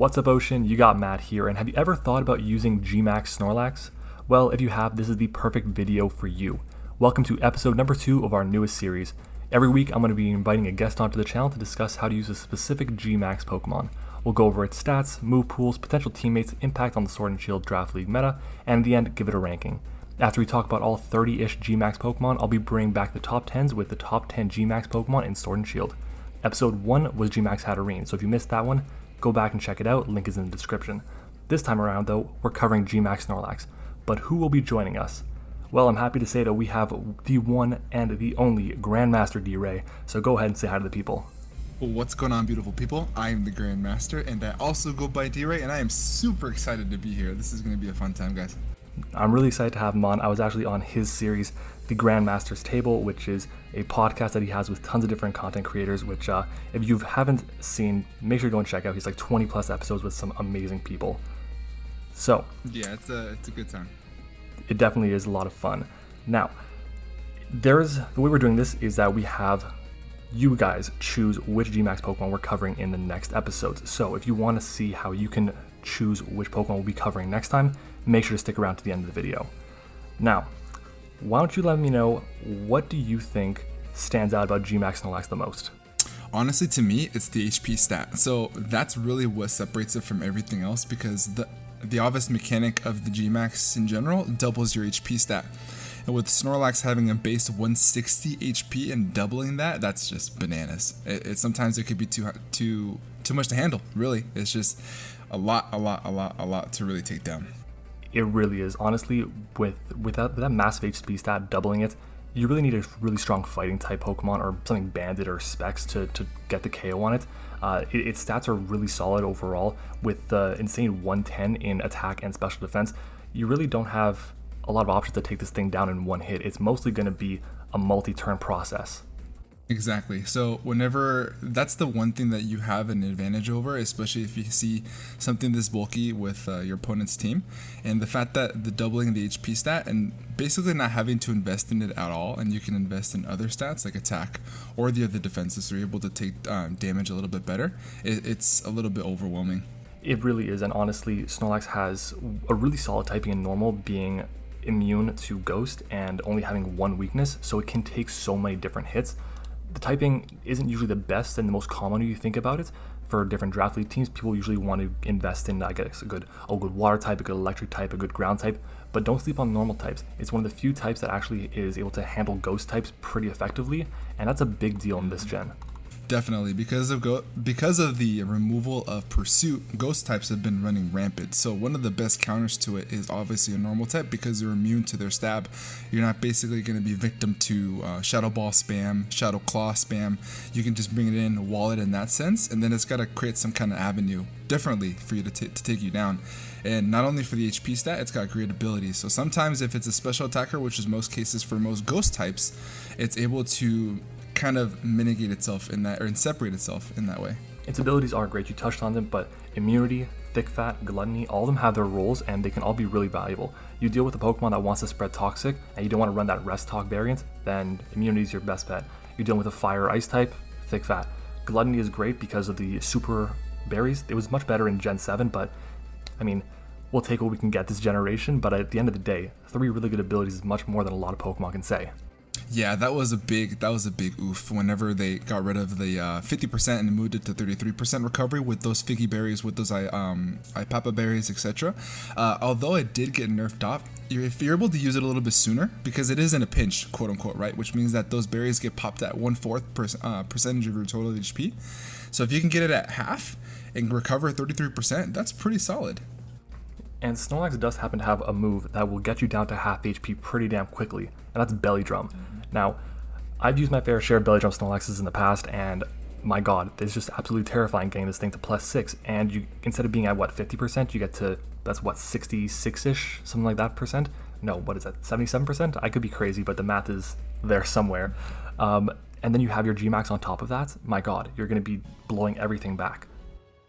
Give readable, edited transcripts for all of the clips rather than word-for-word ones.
What's up, Ocean? You got Matt here, and have you ever thought about using GMAX Snorlax? Well, if you have, this is the perfect video for you. Welcome to episode number 2 of our newest series. Every week, I'm going to be inviting a guest onto the channel to discuss how to use a specific GMAX Pokemon. We'll go over its stats, move pools, potential teammates, impact on the Sword and Shield Draft League meta, and in the end, give it a ranking. After we talk about all 30-ish GMAX Pokemon, I'll be bringing back the top 10s with the top 10 GMAX Pokemon in Sword and Shield. Episode 1 was GMAX Hatterene, so if you missed that one, go back and check it out, link is in the description. This time around though, we're covering GMAX Snorlax. But who will be joining us? Well, I'm happy to say that we have the one and the only GrandMaster D.Rey, so go ahead and say hi to the people. What's going on, beautiful people? I am the GrandMaster, and I also go by D.Rey, and I am super excited to be here. This is going to be a fun time, guys. I'm really excited to have him on. I was actually on his series, The Grandmaster's Table, which is a podcast that he has with tons of different content creators, which if you haven't seen, make sure you go and check out. He's like 20 plus episodes with some amazing people. So yeah, it's a good time. It definitely is a lot of fun. Now, the way we're doing this is that we have you guys choose which GMAX Pokemon we're covering in the next episodes. So if you want to see how you can choose which Pokemon we'll be covering next time, make sure to stick around to the end of the video. Now, why don't you let me know, what do you think stands out about GMAX Snorlax the most? Honestly, to me, it's the HP stat. So that's really what separates it from everything else, because the obvious mechanic of the GMAX in general doubles your HP stat. And with Snorlax having a base 160 HP and doubling that, that's just bananas. Sometimes it could be too much to handle, really. It's just a lot to really take down. It really is. Honestly, with that massive HP stat doubling it, you really need a really strong fighting type Pokemon or something Bandit or Specs to get the KO on it. Its stats are really solid overall. With the insane 110 in attack and special defense, you really don't have a lot of options to take this thing down in one hit. It's mostly going to be a multi-turn process. Exactly. So that's the one thing that you have an advantage over, especially if you see something this bulky with your opponent's team, and the fact that the doubling the HP stat and basically not having to invest in it at all, and you can invest in other stats like attack or the other defenses, so you're able to take damage a little bit better. It's a little bit overwhelming. It really is, and honestly, Snorlax has a really solid typing in normal, being immune to Ghost and only having one weakness, so it can take so many different hits. The typing isn't usually the best and the most common when you think about it. For different draft league teams, people usually want to invest in, I guess, a good water type, a good electric type, a good ground type, but don't sleep on normal types. It's one of the few types that actually is able to handle Ghost types pretty effectively, and that's a big deal in this gen. Definitely, because of the removal of Pursuit, Ghost types have been running rampant. So one of the best counters to it is obviously a normal type, because you're immune to their stab. You're not basically going to be victim to Shadow Ball spam, Shadow Claw spam. You can just bring it in, wall it in that sense, and then it's got to create some kind of avenue differently for you to take you down. And not only for the HP stat, it's got great abilities. So sometimes if it's a special attacker, which is most cases for most Ghost types, it's able to kind of mitigate itself in that, or separate itself in that way. Its abilities are great, you touched on them, but immunity, thick fat, gluttony, all of them have their roles and they can all be really valuable. You deal with a Pokemon that wants to spread toxic and you don't want to run that rest talk variant, then immunity is your best bet. You're dealing with a fire or ice type, thick fat. Gluttony is great because of the super berries. It was much better in Gen 7, but I mean, we'll take what we can get this generation, but at the end of the day, 3 really good abilities is much more than a lot of Pokemon can say. Yeah, that was a big oof whenever they got rid of the 50% and moved it to 33% recovery with those figgy berries, with those Ipapa berries, etc. Although it did get nerfed off, if you're able to use it a little bit sooner, because it is in a pinch, quote unquote, right, which means that those berries get popped at 1/4 percentage of your total HP. So if you can get it at half and recover 33%, that's pretty solid. And Snorlax does happen to have a move that will get you down to half HP pretty damn quickly, and that's Belly Drum. Now, I've used my fair share of Belly Drum Snorlaxes in the past, and my god, it's just absolutely terrifying getting this thing to +6, and you, instead of being at 50%, you get to, that's 66-ish, something like that percent? No, what is that, 77%? I could be crazy, but the math is there somewhere. And then you have your GMAX on top of that. My god, you're going to be blowing everything back.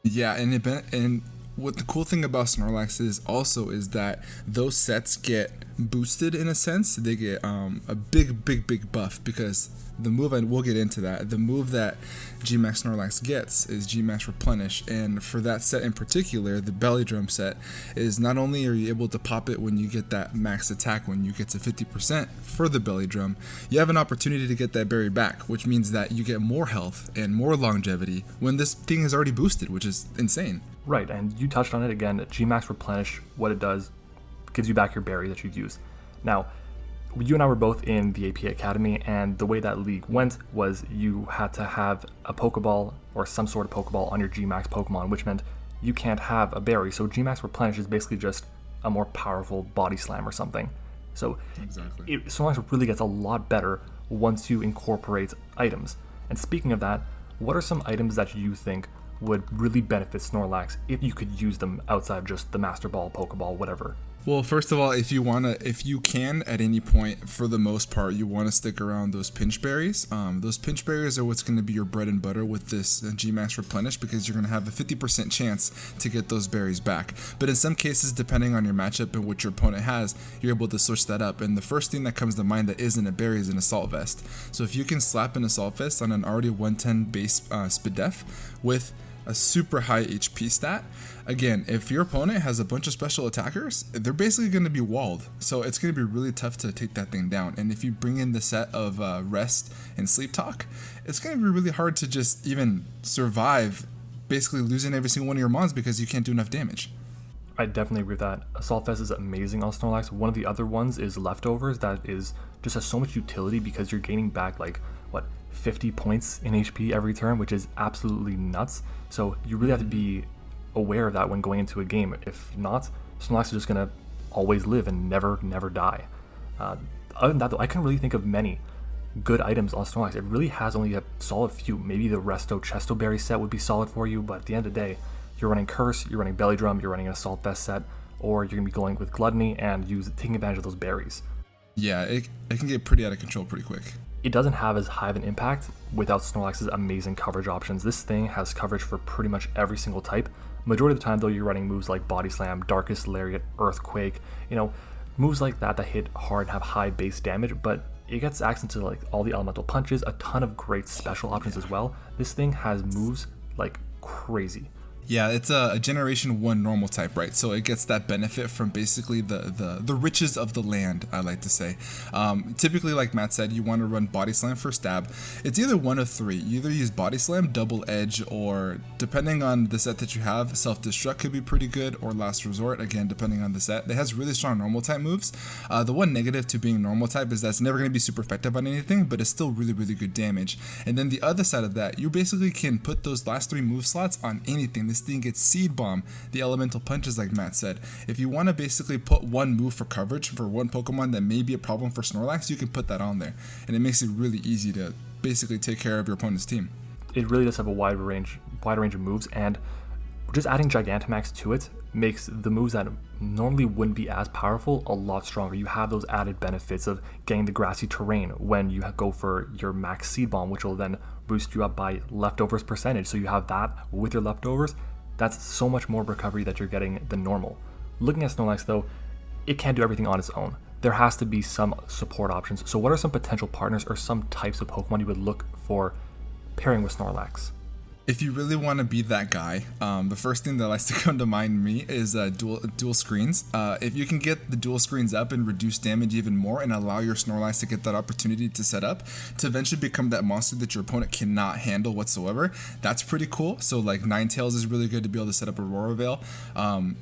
Yeah, and what the cool thing about Snorlax is also is that those sets get boosted in a sense. They get a big buff because the move, and we'll get into that, the move that GMAX Snorlax gets is GMAX Replenish, and for that set in particular, the Belly Drum set, is not only are you able to pop it when you get that max attack when you get to 50% for the Belly Drum, you have an opportunity to get that berry back, which means that you get more health and more longevity when this thing is already boosted, which is insane. Right, and you touched on it again. GMAX Replenish, what it does, gives you back your berry that you've used. Now, you and I were both in the AP Academy, and the way that league went was you had to have a Pokeball or some sort of Pokeball on your GMAX Pokemon, which meant you can't have a berry. So GMAX Replenish is basically just a more powerful body slam or something. So exactly. Snorlax really gets a lot better once you incorporate items. And speaking of that, what are some items that you think would really benefit Snorlax if you could use them outside of just the Master Ball, Pokeball, whatever? Well, first of all, if you can at any point, for the most part, you want to stick around those pinch berries. Those pinch berries are what's going to be your bread and butter with this GMAX Replenish, because you're going to have a 50% chance to get those berries back. But in some cases, depending on your matchup and what your opponent has, you're able to switch that up. And the first thing that comes to mind that isn't a berry is an Assault Vest. So if you can slap an Assault Vest on an already 110 base Spidef with a super high HP stat, again, if your opponent has a bunch of special attackers, they're basically going to be walled. So it's going to be really tough to take that thing down. And if you bring in the set of Rest and Sleep Talk, it's going to be really hard to just even survive basically losing every single one of your mons because you can't do enough damage. I definitely agree with that. Assault Vest is amazing on Snorlax. One of the other ones is Leftovers, that is just has so much utility because you're gaining back 50 points in HP every turn, which is absolutely nuts. So you really have to be aware of that when going into a game. If not, Snorlax is just going to always live and never die. Other than that, though, I couldn't really think of many good items on Snorlax. It really has only a solid few. Maybe the Resto Chesto Berry set would be solid for you, but at the end of the day, you're running Curse, you're running Belly Drum, you're running an Assault Vest set, or you're going to be going with Gluttony and taking advantage of those berries. Yeah, it can get pretty out of control pretty quick. It doesn't have as high of an impact without Snorlax's amazing coverage options. This thing has coverage for pretty much every single type. Majority of the time, though, you're running moves like Body Slam, Darkest Lariat, Earthquake, moves like that hit hard and have high base damage, but it gets access to all the elemental punches, a ton of great special options as well. This thing has moves like crazy. Yeah, it's a Generation 1 normal type, right? So it gets that benefit from basically the riches of the land, I like to say. Typically, like Matt said, you want to run Body Slam for stab. It's either one of three. You either use Body Slam, Double Edge, or depending on the set that you have, Self-Destruct could be pretty good, or Last Resort, again, depending on the set. It has really strong normal type moves. The one negative to being normal type is that it's never going to be super effective on anything, but it's still really good damage. And then the other side of that, you basically can put those last three move slots on anything. This thing gets Seed Bomb, the elemental punches like Matt said. If you want to basically put one move for coverage for one Pokemon that may be a problem for Snorlax, you can put that on there. And it makes it really easy to basically take care of your opponent's team. It really does have a wide range of moves, and just adding Gigantamax to it makes the moves that normally wouldn't be as powerful a lot stronger. You have those added benefits of getting the grassy terrain when you go for your max Seed Bomb, which will then boost you up by leftovers percentage. So you have that with your leftovers. That's so much more recovery that you're getting than normal. Looking at Snorlax, though, it can't do everything on its own. There has to be some support options. So what are some potential partners or some types of Pokemon you would look for pairing with Snorlax? If you really want to be that guy, the first thing that likes to come to mind to me is dual screens. If you can get the dual screens up and reduce damage even more and allow your Snorlax to get that opportunity to set up to eventually become that monster that your opponent cannot handle whatsoever, that's pretty cool. So like Ninetales is really good to be able to set up Aurora Veil.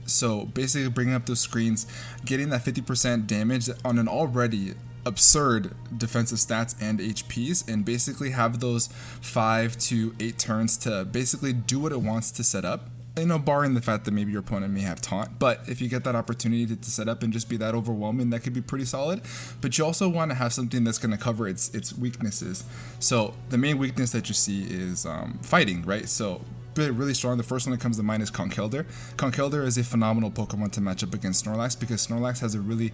So basically bringing up those screens, getting that 50% damage on an already absurd defensive stats and HPs, and basically have those 5 to 8 turns to basically do what it wants to set up. Barring the fact that maybe your opponent may have taunt, but if you get that opportunity to set up and just be that overwhelming, that could be pretty solid. But you also want to have something that's going to cover its weaknesses. So the main weakness that you see is fighting, right? So really strong. The first one that comes to mind is Conkeldurr. Conkeldurr is a phenomenal Pokemon to match up against Snorlax because Snorlax has a really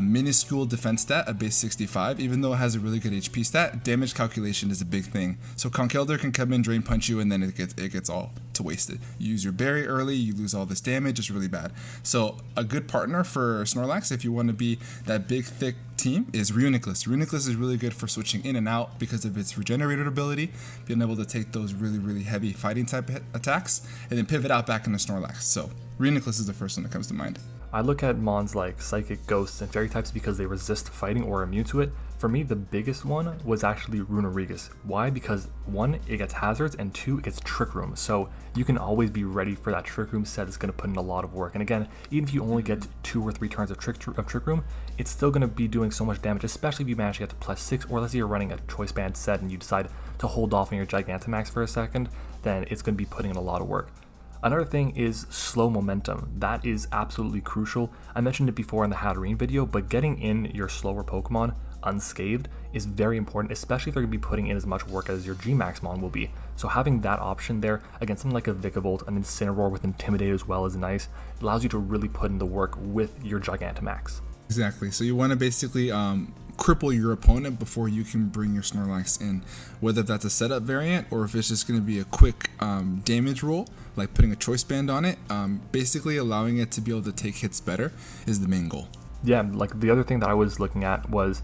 minuscule defense stat, a base 65. Even though it has a really good HP stat, damage calculation is a big thing. So Conkeldurr can come in, drain punch you, and then it gets all to wasted. You use your berry early, you lose all this damage. It's really bad. So a good partner for Snorlax, if you want to be that big, thick team, is Reuniclus. Reuniclus is really good for switching in and out because of its regenerated ability, being able to take those really heavy fighting type attacks and then pivot out back into Snorlax. So Reuniclus is the first one that comes to mind. I look at mons like Psychic, Ghosts, and Fairy types because they resist fighting or are immune to it. For me, the biggest one was actually Runerigus. Why? Because 1, it gets hazards, and 2, it gets Trick Room. So you can always be ready for that Trick Room set. It's going to put in a lot of work. And again, even if you only get 2 or 3 turns of Trick Room, it's still going to be doing so much damage, especially if you manage to get to +6, or let's say you're running a Choice Band set and you decide to hold off on your Gigantamax for a second, then it's going to be putting in a lot of work. Another thing is slow momentum. That is absolutely crucial. I mentioned it before in the Hatterene video, but getting in your slower Pokemon unscathed is very important, especially if they're going to be putting in as much work as your GMAX Mon will be. So having that option there, against something like a Vikavolt, an Incineroar with Intimidate as well is nice. It allows you to really put in the work with your Gigantamax. Exactly. So you want to basically cripple your opponent before you can bring your Snorlax in, whether that's a setup variant or if it's just going to be a quick damage roll, like putting a Choice Band on it. Basically allowing it to be able to take hits better is the main goal. Yeah, like the other thing that I was looking at was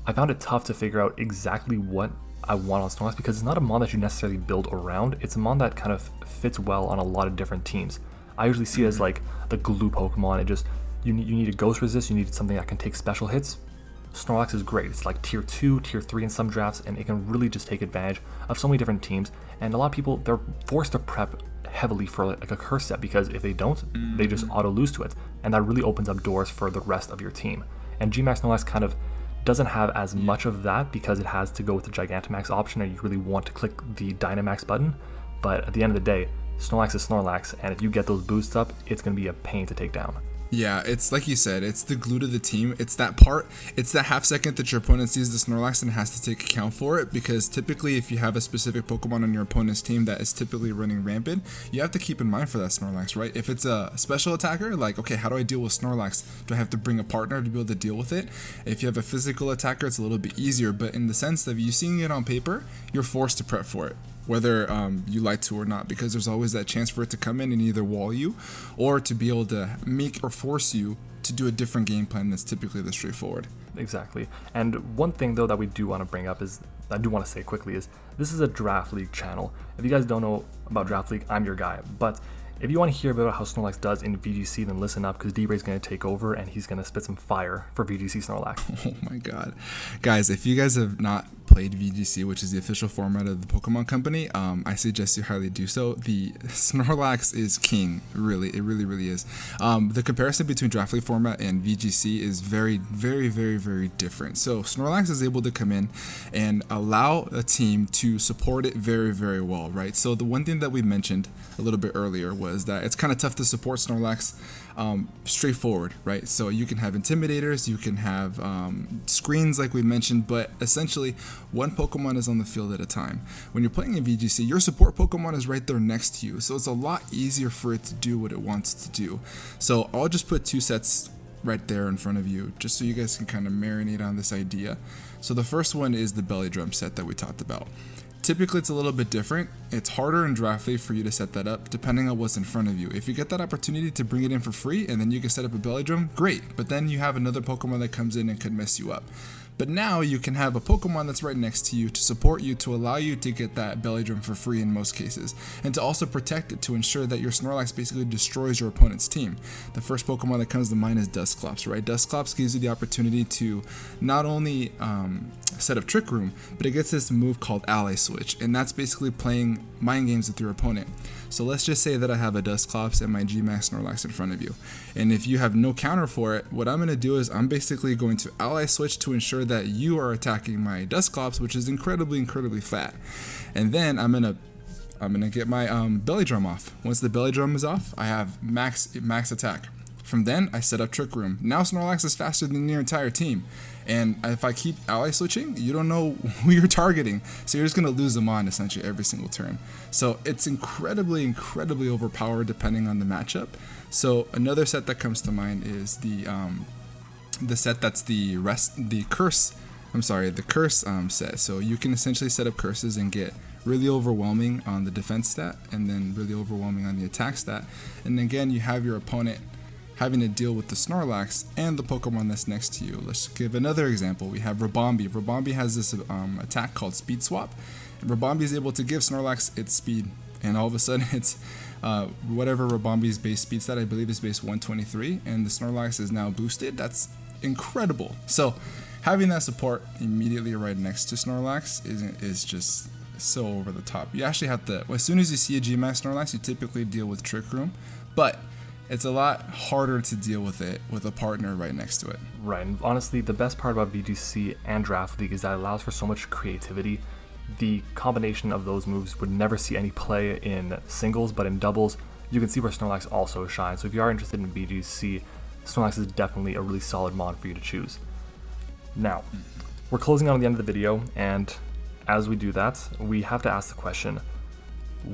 I found it tough to figure out exactly what I want on Snorlax because it's not a mon that you necessarily build around. It's a mon that kind of fits well on a lot of different teams. I usually see it as like the glue Pokemon. It just you need a Ghost Resist, you need something that can take special hits. Snorlax is great. It's like tier 2, tier 3 in some drafts, and it can really just take advantage of so many different teams. And a lot of people, they're forced to prep heavily for like a curse set because if they don't, they just auto lose to it. And that really opens up doors for the rest of your team. And GMAX Snorlax kind of doesn't have as much of that because it has to go with the Gigantamax option and you really want to click the Dynamax button. But at the end of the day, Snorlax is Snorlax, and if you get those boosts up, it's going to be a pain to take down. Yeah, it's like you said, it's the glue to the team. It's that part, it's that half second that your opponent sees the Snorlax and has to take account for it, because typically if you have a specific Pokemon on your opponent's team that is typically running rampant, you have to keep in mind for that Snorlax, right? If it's a special attacker, like, okay, how do I deal with Snorlax? Do I have to bring a partner to be able to deal with it? If you have a physical attacker, it's a little bit easier, but in the sense of you seeing it on paper, you're forced to prep for it, whether you like to or not, because there's always that chance for it to come in and either wall you or to be able to make or force you to do a different game plan that's typically the straightforward. Exactly. And one thing though that we do want to bring up is, I do want to say quickly, is this is a Draft League channel. If you guys don't know about Draft League, I'm your guy. But if you want to hear about how Snorlax does in VGC, then listen up, because D.Rey's going to take over and he's going to spit some fire for VGC Snorlax. Oh my god. Guys, if you guys have not played VGC, which is the official format of the Pokemon Company, I suggest you highly do so. The Snorlax is king, really. It really is. The comparison between Draft League format and VGC is very different. So Snorlax is able to come in and allow a team to support it very well, right? So the one thing that we mentioned a little bit earlier was that it's kind of tough to support Snorlax straightforward, right? So you can have intimidators, you can have screens like we mentioned, but essentially one Pokemon is on the field at a time. When you're playing in VGC, your support Pokemon is right there next to you, so it's a lot easier for it to do what it wants to do. So I'll just put 2 sets right there in front of you, just so you guys can kind of marinate on this idea. So the first one is the Belly Drum set that we talked about. Typically it's a little bit different. It's harder in Draft League for you to set that up depending on what's in front of you. If you get that opportunity to bring it in for free and then you can set up a Belly Drum, great. But then you have another Pokemon that comes in and could mess you up. But now you can have a Pokemon that's right next to you to support you, to allow you to get that Belly Drum for free in most cases, and to also protect it to ensure that your Snorlax basically destroys your opponent's team. The first Pokemon that comes to mind is Dusclops, right? Dusclops gives you the opportunity to not only set up Trick Room, but it gets this move called Ally Switch, and that's basically playing mind games with your opponent. So let's just say that I have a Dusclops and my GMAX Snorlax in front of you, and if you have no counter for it, what I'm going to do is I'm basically going to Ally Switch to ensure that you are attacking my Dusclops, which is incredibly fat, and then I'm gonna get my Belly Drum off. Once the Belly Drum is off, I have max attack, From then, I set up Trick Room. Now Snorlax is faster than your entire team. And if I keep ally switching, you don't know who you're targeting. So you're just going to lose them on essentially every single turn. So it's incredibly, incredibly overpowered depending on the matchup. So another set that comes to mind is the set that's the curse set. So you can essentially set up curses and get really overwhelming on the defense stat and then really overwhelming on the attack stat. And again, you have your opponent having to deal with the Snorlax and the Pokemon that's next to you. Let's give another example. We have Ribombee. Ribombee has this attack called Speed Swap. And Ribombee is able to give Snorlax its speed, and all of a sudden it's whatever Ribombee's base speed stat, I believe is base 123, and the Snorlax is now boosted. That's incredible. So having that support immediately right next to Snorlax is just so over the top. You actually have to, as soon as you see a GMAX Snorlax, you typically deal with Trick Room, but it's a lot harder to deal with it with a partner right next to it. Right, and honestly, the best part about VGC and Draft League is that it allows for so much creativity. The combination of those moves would never see any play in singles, but in doubles, you can see where Snorlax also shines. So if you are interested in VGC, Snorlax is definitely a really solid mod for you to choose. Now, we're closing out on the end of the video, and as we do that, we have to ask the question,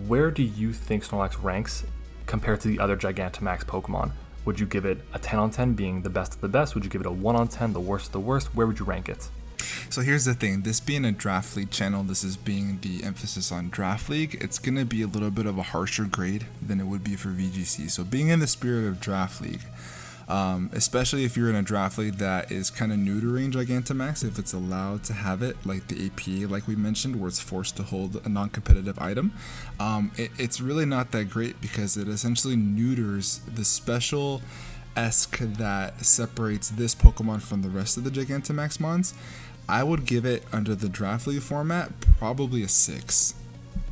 where do you think Snorlax ranks compared to the other Gigantamax Pokemon? Would you give it a 10 on 10 being the best of the best? Would you give it a 1 on 10, the worst of the worst? Where would you rank it? So here's the thing, this being a Draft League channel, this is being the emphasis on Draft League, it's going to be a little bit of a harsher grade than it would be for VGC. So being in the spirit of Draft League, especially if you're in a Draft League that is kind of neutering Gigantamax, if it's allowed to have it, like the APA like we mentioned, where it's forced to hold a non-competitive item, it's really not that great because it essentially neuters the special that separates this Pokemon from the rest of the Gigantamax mons. I would give it, under the Draft League format, probably a 6.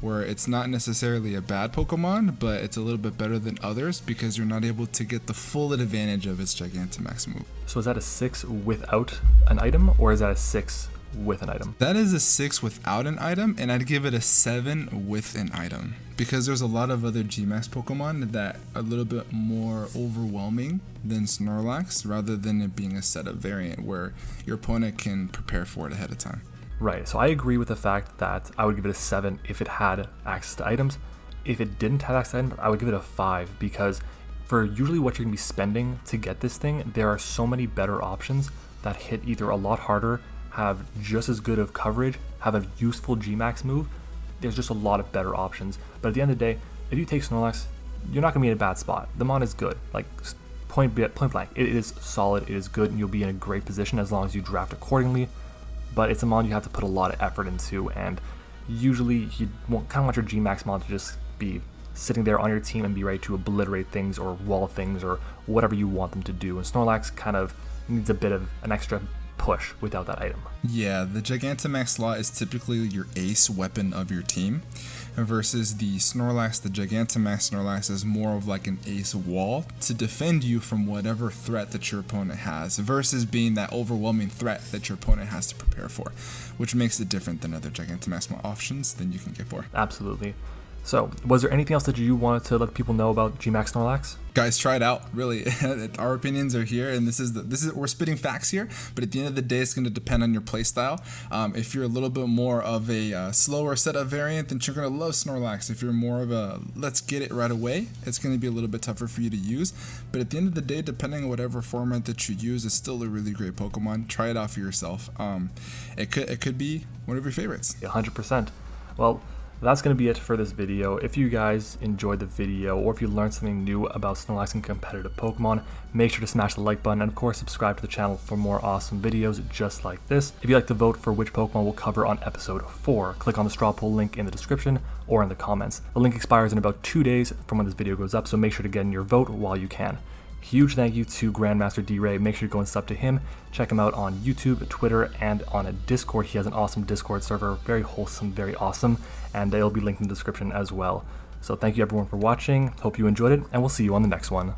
Where it's not necessarily a bad Pokemon, but it's a little bit better than others because you're not able to get the full advantage of its Gigantamax move. So is that a 6 without an item, or is that a 6 with an item? That is a 6 without an item, and I'd give it a 7 with an item. Because there's a lot of other GMAX Pokemon that are a little bit more overwhelming than Snorlax, rather than it being a setup variant where your opponent can prepare for it ahead of time. Right, so I agree with the fact that I would give it a 7 if it had access to items. If it didn't have access to items, I would give it a 5 because for usually what you're going to be spending to get this thing, there are so many better options that hit either a lot harder, have just as good of coverage, have a useful GMAX move. There's just a lot of better options. But at the end of the day, if you take Snorlax, you're not going to be in a bad spot. The mon is good. Like, point blank, it is solid, it is good, and you'll be in a great position as long as you draft accordingly. But it's a mod you have to put a lot of effort into, and usually you kind of want your GMAX mod to just be sitting there on your team and be ready to obliterate things or wall things or whatever you want them to do. And Snorlax kind of needs a bit of an extra push without that item. Yeah, the Gigantamax slot is typically your ace weapon of your team, versus the Snorlax, the Gigantamax Snorlax is more of like an ace wall to defend you from whatever threat that your opponent has, versus being that overwhelming threat that your opponent has to prepare for, which makes it different than other Gigantamax options than you can get for. Absolutely. So, was there anything else that you wanted to let people know about GMAX Snorlax? Guys, try it out. Really, our opinions are here, and this is we're spitting facts here. But at the end of the day, it's going to depend on your playstyle. If you're a little bit more of a slower setup variant, then you're going to love Snorlax. If you're more of a let's get it right away, it's going to be a little bit tougher for you to use. But at the end of the day, depending on whatever format that you use, it's still a really great Pokemon. Try it out for yourself. It could be one of your favorites. 100%. Well, that's going to be it for this video. If you guys enjoyed the video, or if you learned something new about Snorlax and competitive Pokemon, make sure to smash the like button, and of course subscribe to the channel for more awesome videos just like this. If you'd like to vote for which Pokemon we'll cover on episode 4, click on the straw poll link in the description or in the comments. The link expires in about 2 days from when this video goes up, so make sure to get in your vote while you can. Huge thank you to GrandMaster D.Rey. Make sure to go and sub to him. Check him out on YouTube, Twitter, and on a Discord. He has an awesome Discord server, very wholesome, very awesome, and it'll be linked in the description as well. So thank you everyone for watching. Hope you enjoyed it, and we'll see you on the next one.